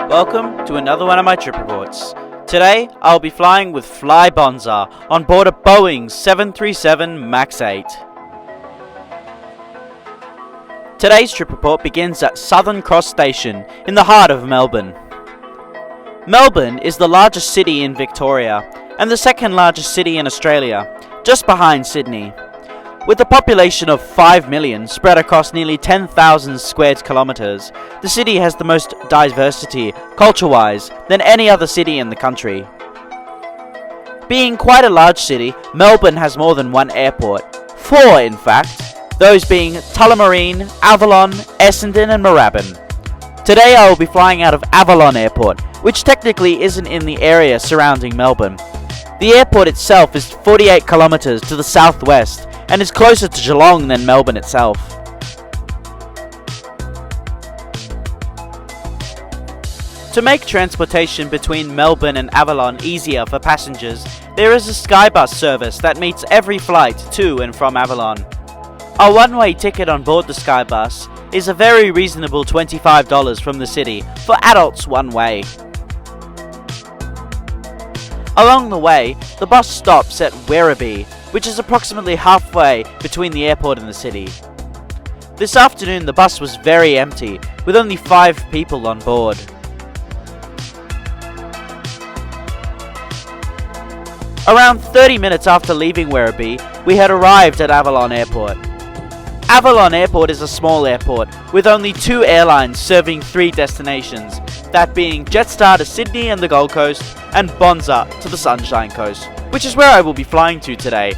Welcome to another one of my trip reports. Today, I'll be flying with FlyBonza on board a Boeing 737 MAX 8. Today's trip report begins at Southern Cross Station in the heart of Melbourne. Melbourne is the largest city in Victoria and the second largest city in Australia, just behind Sydney. With a population of 5 million spread across nearly 10,000 squared kilometres, the city has the most diversity, culture-wise, than any other city in the country. Being quite a large city, Melbourne has more than one airport. 4 in fact, those being Tullamarine, Avalon, Essendon and Moorabbin. Today I will be flying out of Avalon Airport, which technically isn't in the area surrounding Melbourne. The airport itself is 48 kilometres to the southwest, and is closer to Geelong than Melbourne itself. To make transportation between Melbourne and Avalon easier for passengers, there is a Skybus service that meets every flight to and from Avalon. A one-way ticket on board the Skybus is a very reasonable $25 from the city for adults one way. Along the way, the bus stops at Werribee, which is approximately halfway between the airport and the city. This afternoon the bus was very empty, with only 5 people on board. Around 30 minutes after leaving Werribee, we had arrived at Avalon Airport. Avalon Airport is a small airport, with only 2 airlines serving 3 destinations, that being Jetstar to Sydney and the Gold Coast, and Bonza to the Sunshine Coast, which is where I will be flying to today.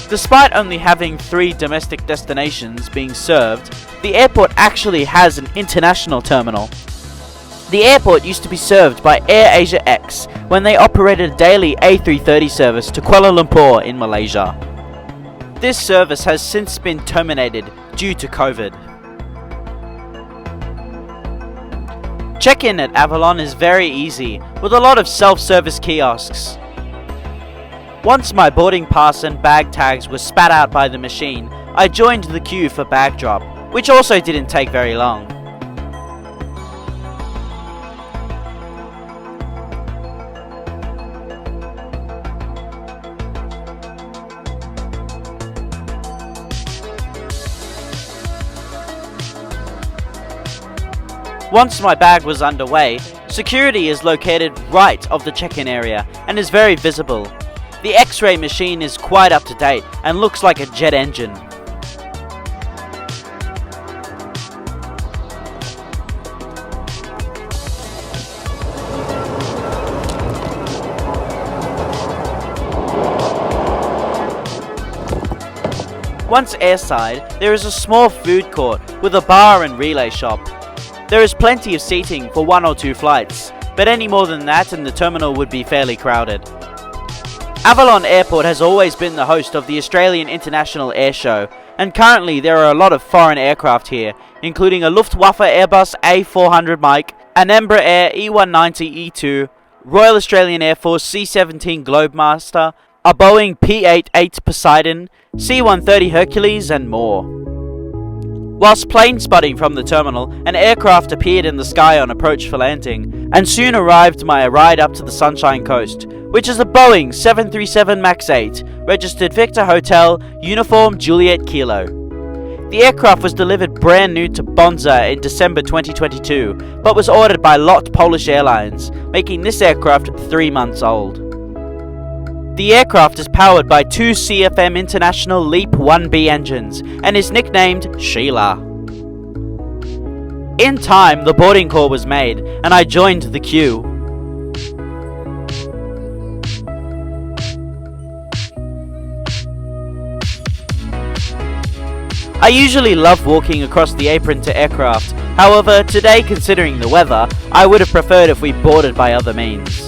Despite only having 3 domestic destinations being served, the airport actually has an international terminal. The airport used to be served by AirAsia when they operated a daily A330 service to Kuala Lumpur in Malaysia. This service has since been terminated due to COVID. Check-in at Avalon is very easy, with a lot of self-service kiosks. Once my boarding pass and bag tags were spat out by the machine, I joined the queue for bag drop, which also didn't take very long. Once my bag was underway, security is located right of the check-in area and is very visible. The X-ray machine is quite up to date and looks like a jet engine. Once airside, there is a small food court with a bar and relay shop. There is plenty of seating for 1 or 2 flights, but any more than that and the terminal would be fairly crowded. Avalon Airport has always been the host of the Australian International Air Show, and currently there are a lot of foreign aircraft here, including a Luftwaffe Airbus A400 Mike, an Embraer E190-E2, Royal Australian Air Force C-17 Globemaster, a Boeing P-88 Poseidon, C-130 Hercules and more. Whilst plane spotting from the terminal, an aircraft appeared in the sky on approach for landing, and soon arrived my ride up to the Sunshine Coast, which is a Boeing 737 MAX 8, registered Victor Hotel, Uniform Juliet Kilo. The aircraft was delivered brand new to Bonza in December 2022, but was ordered by LOT Polish Airlines, making this aircraft 3 months old. The aircraft is powered by 2 CFM International LEAP 1B engines and is nicknamed Sheila. In time, the boarding call was made and I joined the queue. I usually love walking across the apron to aircraft, however, today considering the weather, I would have preferred if we boarded by other means.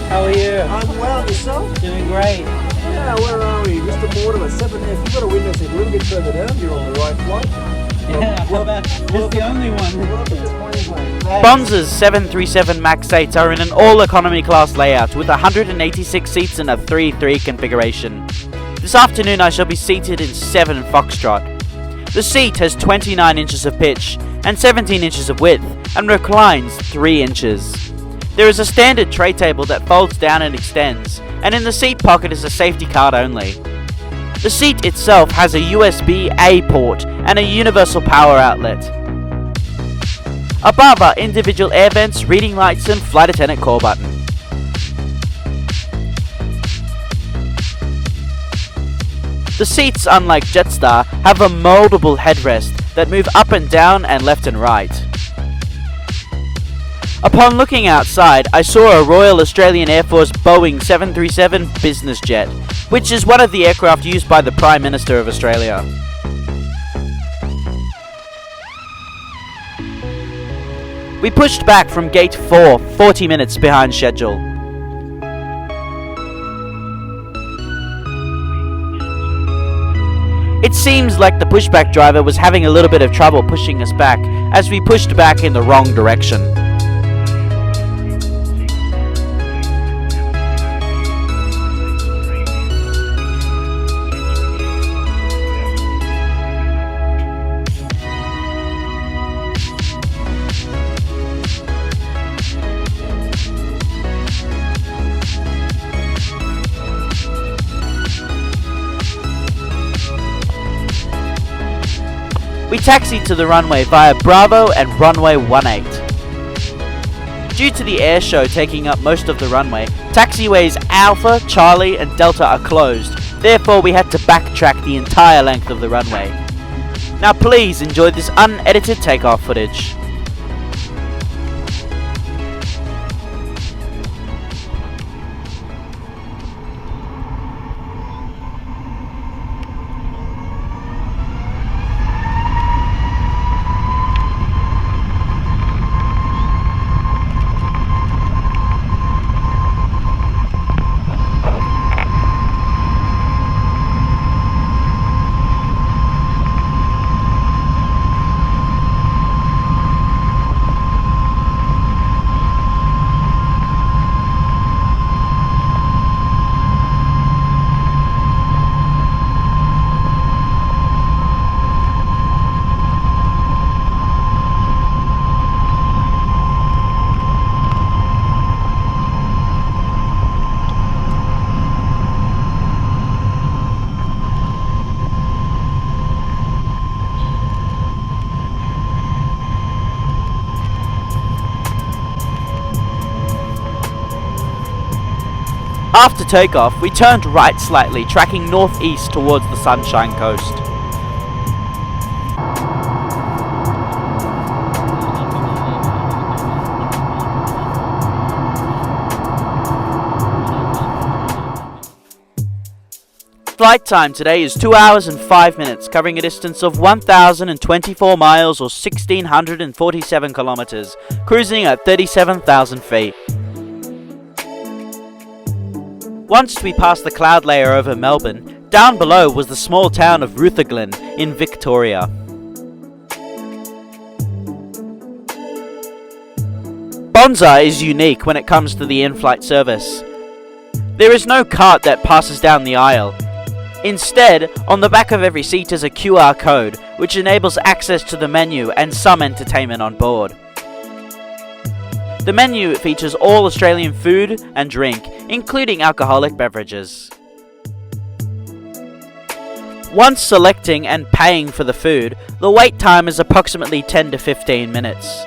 How are you? I'm well, yourself? Doing great. Yeah, where are we? Mr. Mortimer, 7F. You've got a window seat a little bit further down. You're on the right flight. Yeah, it's the only one. Bonza's 737 MAX 8 are in an all-economy class layout with 186 seats in a 3-3 configuration. This afternoon I shall be seated in 7 Foxtrot. The seat has 29 inches of pitch and 17 inches of width and reclines 3 inches. There is a standard tray table that folds down and extends, and in the seat pocket is a safety card only. The seat itself has a USB-A port and a universal power outlet. Above are individual air vents, reading lights and flight attendant call button. The seats, unlike Jetstar, have a moldable headrest that move up and down and left and right. Upon looking outside, I saw a Royal Australian Air Force Boeing 737 business jet, which is one of the aircraft used by the Prime Minister of Australia. We pushed back from gate 4, 40 minutes behind schedule. It seems like the pushback driver was having a little bit of trouble pushing us back, as we pushed back in the wrong direction. We taxied to the runway via Bravo and runway 18. Due to the air show taking up most of the runway, taxiways Alpha, Charlie and Delta are closed, therefore we had to backtrack the entire length of the runway. Now please enjoy this unedited takeoff footage. After takeoff, we turned right slightly, tracking northeast towards the Sunshine Coast. Flight time today is 2 hours and 5 minutes, covering a distance of 1,024 miles or 1,647 kilometers, cruising at 37,000 feet. Once we passed the cloud layer over Melbourne, down below was the small town of Rutherglen in Victoria. Bonza is unique when it comes to the in-flight service. There is no cart that passes down the aisle. Instead, on the back of every seat is a QR code, which enables access to the menu and some entertainment on board. The menu features all Australian food and drink, including alcoholic beverages. Once selecting and paying for the food, the wait time is approximately 10 to 15 minutes.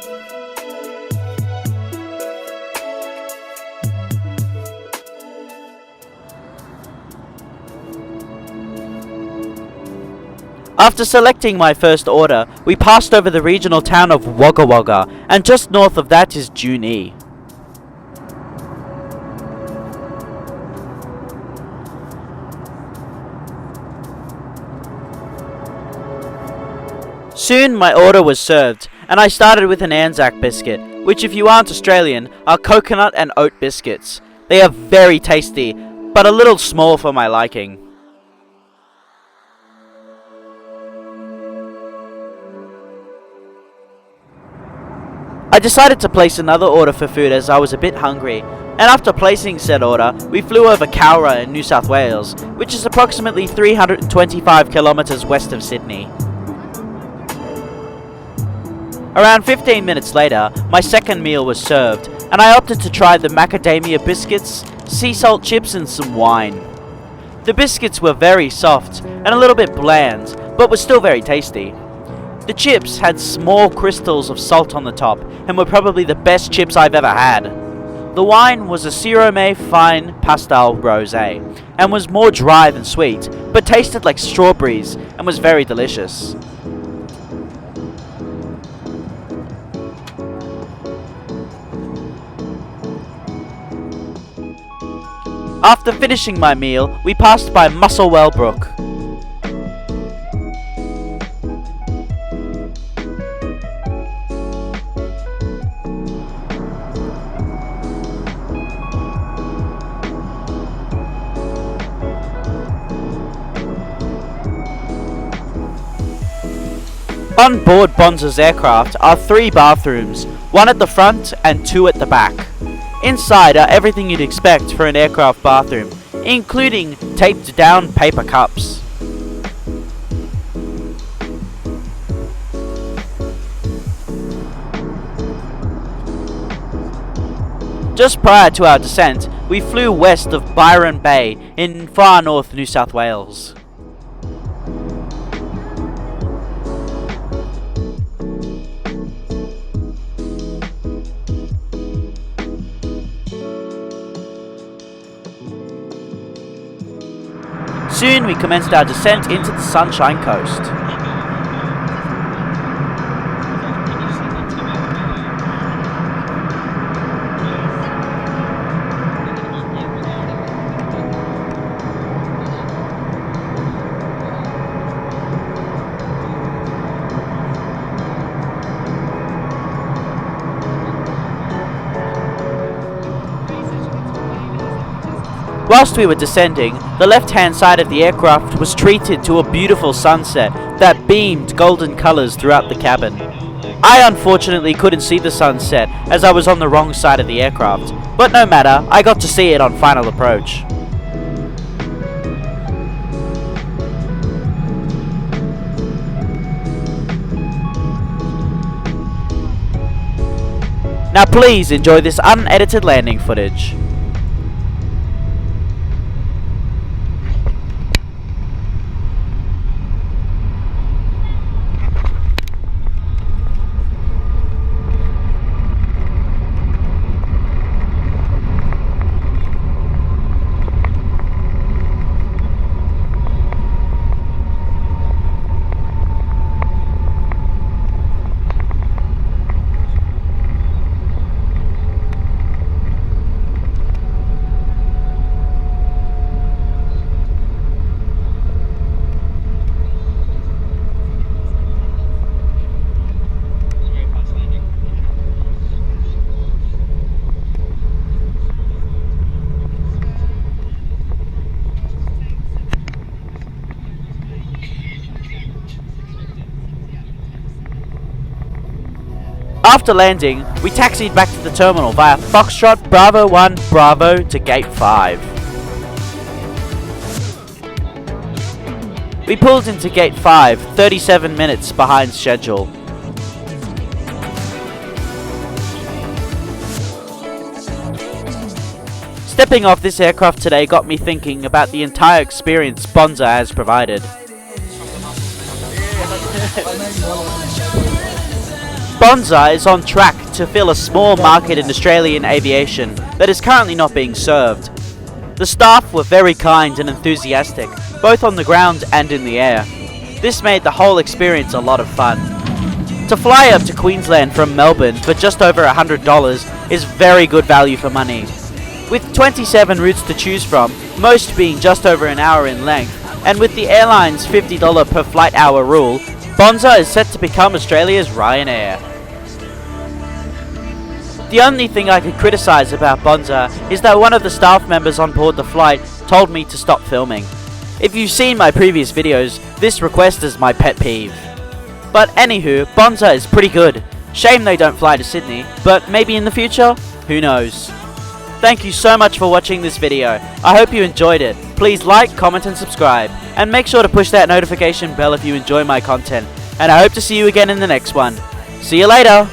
After selecting my first order, we passed over the regional town of Wagga Wagga, and just north of that is Junee. Soon my order was served, and I started with an Anzac biscuit, which if you aren't Australian, are coconut and oat biscuits. They are very tasty, but a little small for my liking. I decided to place another order for food as I was a bit hungry, and after placing said order, we flew over Cowra in New South Wales, which is approximately 325 kilometers west of Sydney. Around 15 minutes later, my second meal was served, and I opted to try the macadamia biscuits, sea salt chips and some wine. The biscuits were very soft and a little bit bland, but were still very tasty. The chips had small crystals of salt on the top, and were probably the best chips I've ever had. The wine was a Syrah Fine Pastel Rosé, and was more dry than sweet, but tasted like strawberries, and was very delicious. After finishing my meal, we passed by Musselwell Brook. On board Bonza's aircraft are 3 bathrooms, 1 at the front and 2 at the back. Inside are everything you'd expect for an aircraft bathroom, including taped down paper cups. Just prior to our descent, we flew west of Byron Bay in far north New South Wales. Soon we commenced our descent into the Sunshine Coast. Whilst we were descending, the left-hand side of the aircraft was treated to a beautiful sunset that beamed golden colours throughout the cabin. I unfortunately couldn't see the sunset as I was on the wrong side of the aircraft, but no matter, I got to see it on final approach. Now please enjoy this unedited landing footage. After landing, we taxied back to the terminal via Foxtrot Bravo 1 Bravo to Gate 5. We pulled into Gate 5 37 minutes behind schedule. Stepping off this aircraft today got me thinking about the entire experience Bonza has provided. Bonza is on track to fill a small market in Australian aviation that is currently not being served. The staff were very kind and enthusiastic, both on the ground and in the air. This made the whole experience a lot of fun. To fly up to Queensland from Melbourne for just over $100 is very good value for money. With 27 routes to choose from, most being just over an hour in length, and with the airline's $50 per flight hour rule, Bonza is set to become Australia's Ryanair. The only thing I could criticise about Bonza is that one of the staff members on board the flight told me to stop filming. If you've seen my previous videos, this request is my pet peeve. But anywho, Bonza is pretty good. Shame they don't fly to Sydney, but maybe in the future? Who knows? Thank you so much for watching this video. I hope you enjoyed it. Please like, comment and subscribe. And make sure to push that notification bell if you enjoy my content. And I hope to see you again in the next one. See you later!